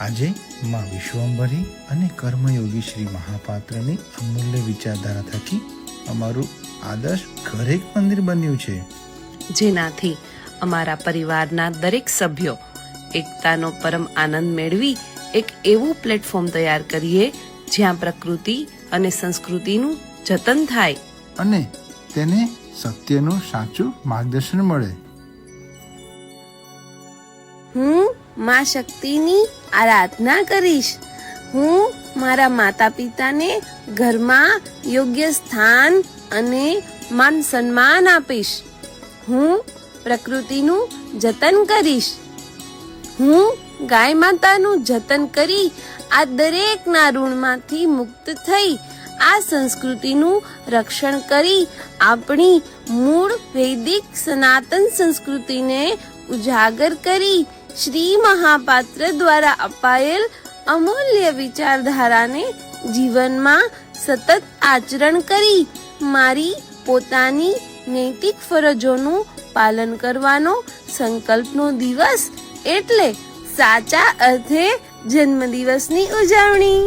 આજે માં વિશ્વંભરી અને કર્મયોગી શ્રી મહાપાત્રની અમૂલ્ય વિચારધારા થકી અમારું આદર્શ ઘર એક મંદિર બન્યું છે, જેનાથી અમારા પરિવારના દરેક સભ્યો એકતાનો પરમ આનંદ મેળવી એક એવું પ્લેટફોર્મ તૈયાર કરીએ જ્યાં પ્રકૃતિ અને સંસ્કૃતિનું જતન થાય અને તેને સત્યનું સાચું માર્ગદર્શન મળે. હું માં શક્તિની આરાધના કરીશ. હું મારા માતા પિતાને ઘરમાં યોગ્ય સ્થાન અને માન સન્માન આપીશ. હું પ્રકૃતિનું જતન કરીશ. હું ગાય માતાનું જતન કરી આ દરેકના ઋણમાંથી મુક્ત થઈ આ સંસ્કૃતિનું રક્ષણ કરી આપણી મૂળ વૈદિક સનાતન સંસ્કૃતિને ઉજાગર કરી શ્રી મહાપાત્ર દ્વારા અપાયેલ અમૂલ્ય વિચારધારાને જીવનમાં સતત આચરણ કરી મારી પોતાની નૈતિક ફરજોનું પાલન કરવાનો સંકલ્પનો દિવસ એટલે સાચા અર્થે જન્મદિવસની ઉજવણી.